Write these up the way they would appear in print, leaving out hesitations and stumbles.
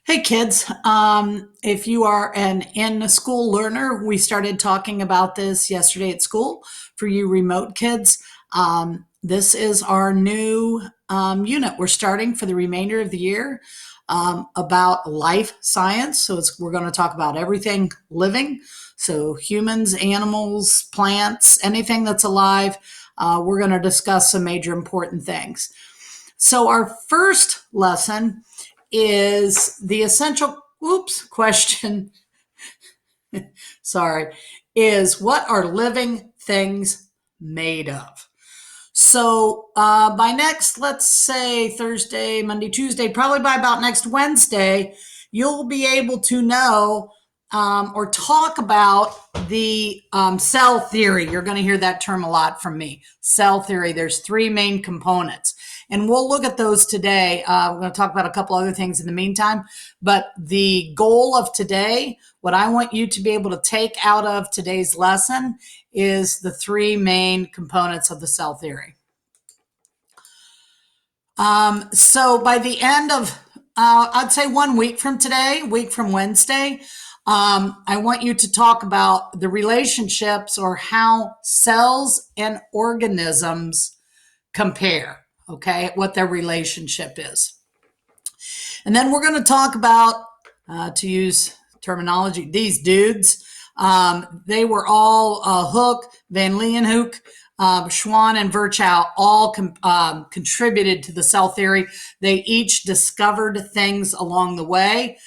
Hey kids, if you are an in-school learner, we started talking about this yesterday at school. For you remote kids, this is our new unit. We're starting for the remainder of the year about life science. So we're going to talk about everything living. So humans, animals, plants, anything that's alive. We're going to discuss some major important things. So our first lesson is the essential question. Sorry, is what are living things made of? So by next, let's say Thursday, Monday, Tuesday, probably by about next Wednesday, you'll be able to know or talk about the cell theory. You're going to hear that term a lot from me. Cell theory. There's three main components. And we'll look at those today. We're going to talk about a couple other things in the meantime. But the goal of today, what I want you to be able to take out of today's lesson is the three main components of the cell theory. So by the end of, I'd say 1 week from today, week from Wednesday, I want you to talk about the relationships or how cells and organisms compare, okay, what their relationship is. And then we're going to talk about, to use terminology, these dudes. They were all Hooke, Van Leeuwenhoek, Schwann, and Virchow all contributed to the cell theory. They each discovered things along the way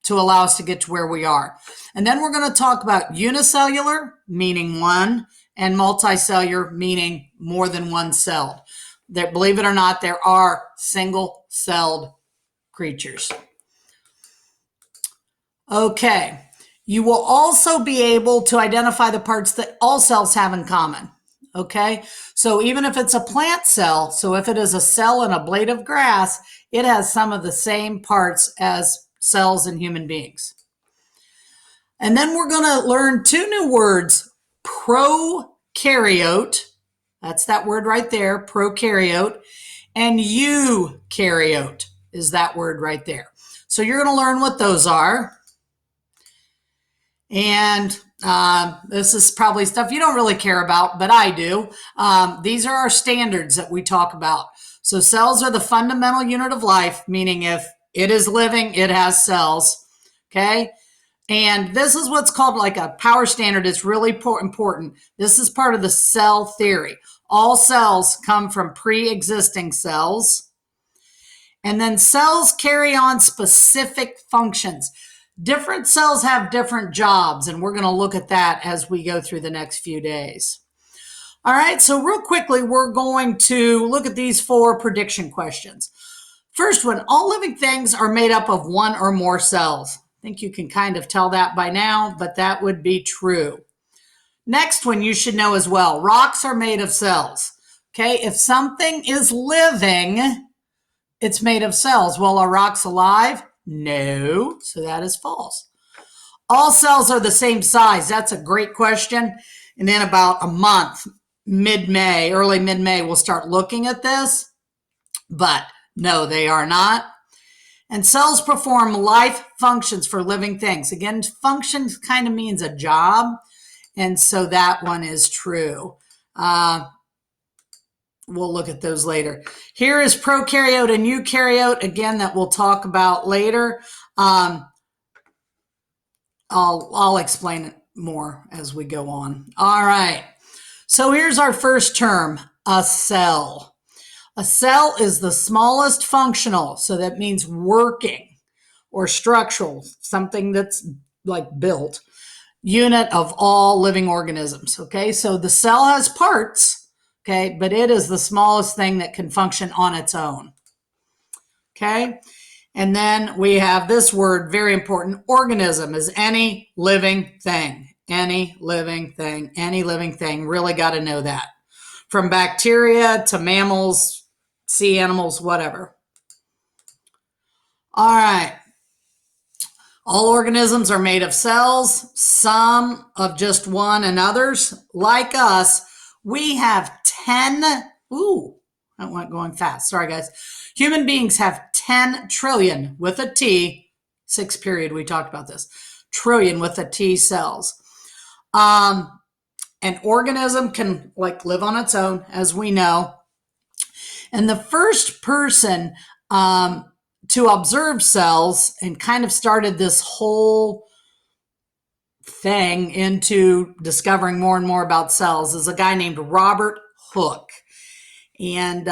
to allow us to get to where we are. And then we're going to talk about unicellular, meaning one, and multicellular, meaning more than one celled. That, believe it or not, there are single-celled creatures. Okay. You will also be able to identify the parts that all cells have in common. Okay. So even if it's a plant cell, so if it is a cell in a blade of grass, it has some of the same parts as cells in human beings. And then we're going to learn two new words, prokaryote. That's that word right there, prokaryote. And eukaryote is that word right there. So you're going to learn what those are. And this is probably stuff you don't really care about, but I do. These are our standards that we talk about. So cells are the fundamental unit of life, meaning if it is living, it has cells. Okay. And this is what's called like a power standard. It's really important. This is part of the cell theory. All cells come from pre-existing cells. And then cells carry on specific functions. Different cells have different jobs, and we're going to look at that as we go through the next few days. All right, so real quickly, we're going to look at these four prediction questions. First one, all living things are made up of one or more cells. I think you can kind of tell that by now, but that would be true. Next one you should know as well, rocks are made of cells. Okay, if something is living, it's made of cells. Well, are rocks alive? No, so that is false. All cells are the same size. That's a great question. And in about a month, mid-May, early mid-May, we'll start looking at this. But no, they are not. And cells perform life functions for living things. Again, functions kind of means a job. And so that one is true. We'll look at those later. Here is prokaryote and eukaryote, again, that we'll talk about later. I'll explain it more as we go on. All right. So here's our first term, a cell. A cell is the smallest functional, so that means working or structural, something that's like built, unit of all living organisms. Okay, so the cell has parts, okay, but it is the smallest thing that can function on its own. Okay, and then we have this word, very important, organism is any living thing. Any living thing, any living thing, really got to know that. From bacteria to mammals, sea animals, whatever. All right. All organisms are made of cells, some of just one and others. Like us, we have 10, that went going fast. Sorry, guys. Human beings have 10 trillion with a T, 6 period, we talked about this, trillion with a T cells. An organism can like live on its own, as we know. And the first person to observe cells and kind of started this whole thing into discovering more and more about cells is a guy named Robert Hooke. And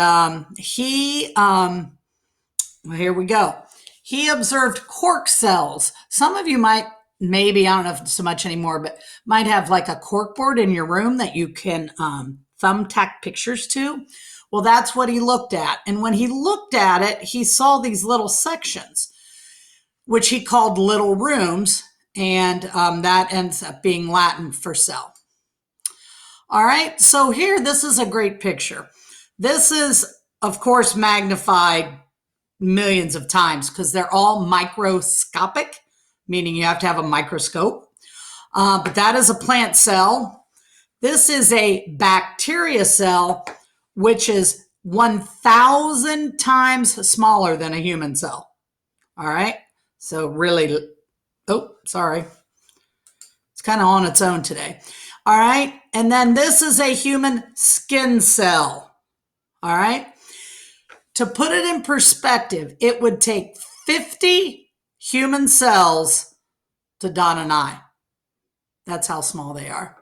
here we go. He observed cork cells. Some of you might, maybe, I don't know if so much anymore, but might have like a cork board in your room that you can thumbtack pictures to. Well, that's what he looked at. And when he looked at it, he saw these little sections, which he called little rooms. And that ends up being Latin for cell. All right, so here, this is a great picture. This is, of course, magnified millions of times because they're all microscopic, meaning you have to have a microscope. But that is a plant cell. This is a bacteria cell, which is 1,000 times smaller than a human cell. All right, so really, oh, sorry. It's kind of on its own today. All right, and then this is a human skin cell. All right, to put it in perspective, it would take 50 human cells to dot an eye. That's how small they are.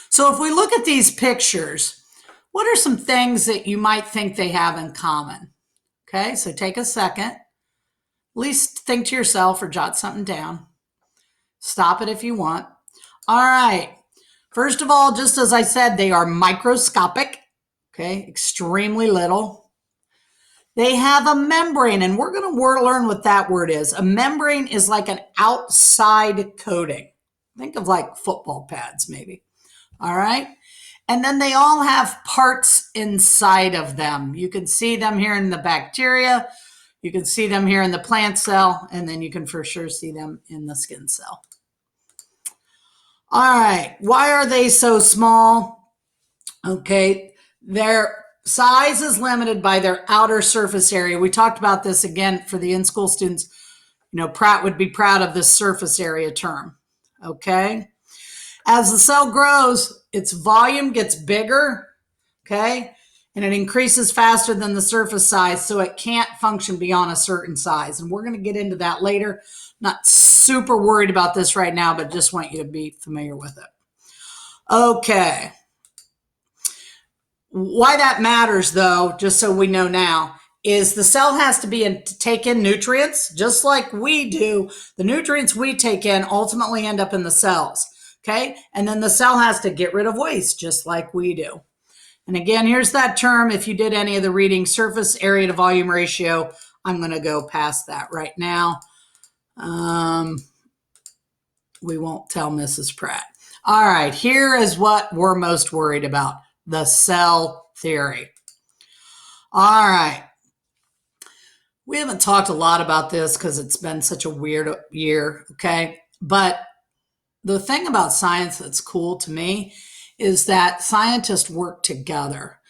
So if we look at these pictures, what are some things that you might think they have in common? Okay, so take a second. At least think to yourself or jot something down. Stop it if you want. All right. First of all, just as I said, they are microscopic, okay, extremely little. They have a membrane, and we're going to learn what that word is. A membrane is like an outside coating. Think of like football pads, maybe. All right. And then they all have parts inside of them. You can see them here in the bacteria. You can see them here in the plant cell, and then you can for sure see them in the skin cell. All right, why are they so small? Okay, their size is limited by their outer surface area. We talked about this again for the in-school students. You know, Pratt would be proud of this surface area term, okay? As the cell grows, its volume gets bigger, okay? And it increases faster than the surface size, so it can't function beyond a certain size. And we're going to get into that later. Not super worried about this right now, but just want you to be familiar with it. Okay. Why that matters, though, just so we know now, is the cell has to be to take in nutrients, just like we do. The nutrients we take in ultimately end up in the cells, okay? And then the cell has to get rid of waste, just like we do. And again, here's that term. If you did any of the reading, surface area to volume ratio, I'm going to go past that right now. We won't tell Mrs. Pratt. All right, here is what we're most worried about, the cell theory. All right. We haven't talked a lot about this because it's been such a weird year, okay? But the thing about science that's cool to me is that scientists work together,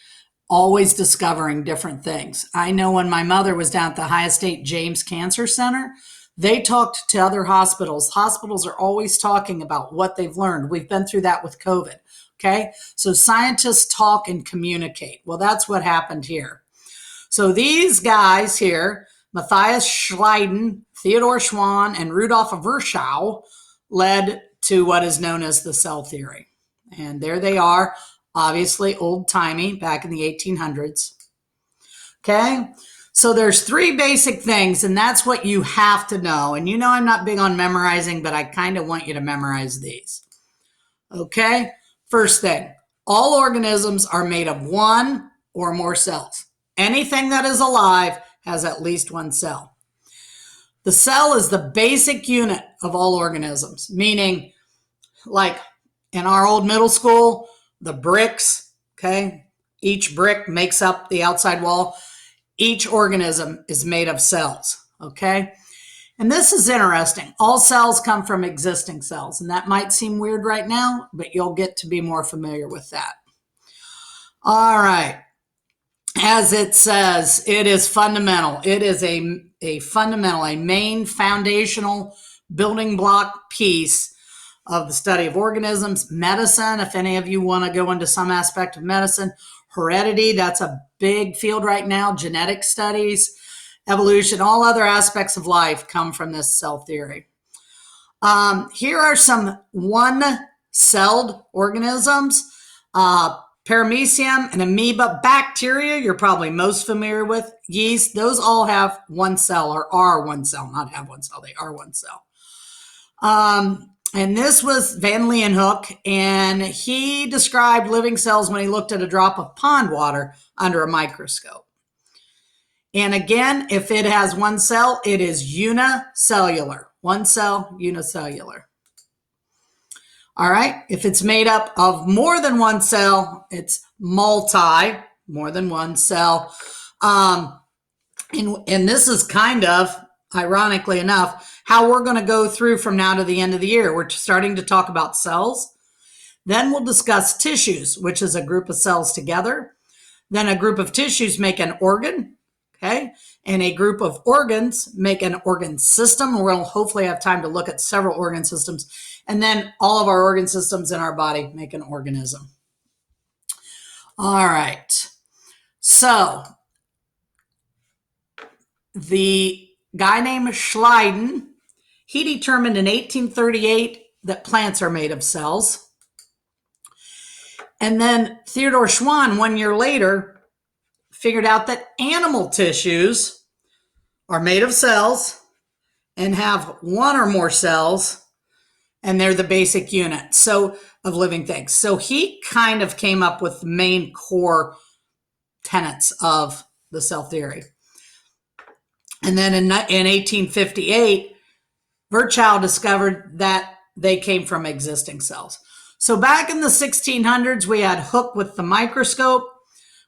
always discovering different things. I know when my mother was down at the Ohio State James Cancer Center, they talked to other hospitals. Hospitals are always talking about what they've learned. We've been through that with COVID, okay? So scientists talk and communicate. Well, that's what happened here. So these guys here, Matthias Schleiden, Theodor Schwann, and Rudolf Virchow, led to what is known as the cell theory. And there they are, obviously old-timey, back in the 1800s. Okay? So there's 3 basic things, and that's what you have to know. And you know I'm not big on memorizing, but I kind of want you to memorize these. Okay? First thing, all organisms are made of 1 or more cells. Anything that is alive has at least 1 cell. The cell is the basic unit of all organisms, meaning like in our old middle school, the bricks, okay? Each brick makes up the outside wall. Each organism is made of cells, okay? And this is interesting. All cells come from existing cells, and that might seem weird right now, but you'll get to be more familiar with that. All right. As it says, it is fundamental. It a fundamental, a main foundational building block piece of the study of organisms. Medicine, if any of you want to go into some aspect of medicine. Heredity, that's a big field right now. Genetic studies, evolution, all other aspects of life come from this cell theory. Here are some one-celled organisms. Paramecium and amoeba. Bacteria, you're probably most familiar with. Yeast, those all have one cell, or are one cell, not have one cell, they are one cell. And this was Van Leeuwenhoek, and he described living cells when he looked at a drop of pond water under a microscope. And again, if it has one cell, it is unicellular. One cell, unicellular. All right. If it's made up of more than one cell, it's multi, more than one cell. And this is kind of, ironically enough, how we're going to go through from now to the end of the year. We're starting to talk about cells. Then we'll discuss tissues, which is a group of cells together. Then a group of tissues make an organ, okay? And a group of organs make an organ system. We'll hopefully have time to look at several organ systems. And then all of our organ systems in our body make an organism. All right. So the guy named Schleiden, he determined in 1838 that plants are made of cells. And then Theodore Schwann, 1 year later, figured out that animal tissues are made of cells and have one or more cells, and they're the basic unit of living things. So he kind of came up with the main core tenets of the cell theory. And then in 1858, Virchow discovered that they came from existing cells. So back in the 1600s, we had Hooke with the microscope.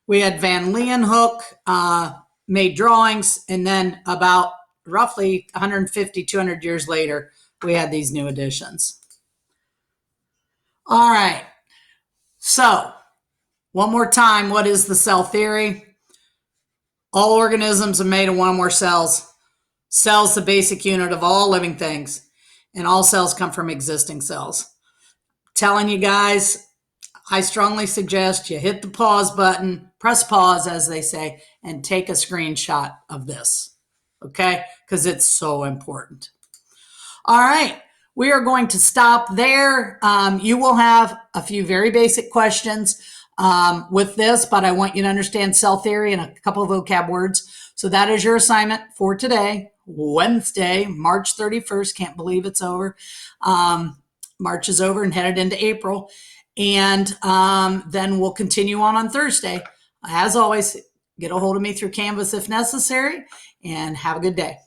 We had Van Leeuwenhoek made drawings. And then about roughly 150, 200 years later, we had these new additions. All right. So one more time, what is the cell theory? All organisms are made of one or more cells. Cells, the basic unit of all living things, and all cells come from existing cells. Telling you guys, I strongly suggest you hit the pause button, press pause, as they say, and take a screenshot of this, okay? Because it's so important. All right, we are going to stop there. You will have a few very basic questions with this, but I want you to understand cell theory and a couple of vocab words. So that is your assignment for today, Wednesday, March 31st. Can't believe it's over. March is over and headed into April. And then we'll continue on Thursday. As always, get a hold of me through Canvas if necessary, and have a good day.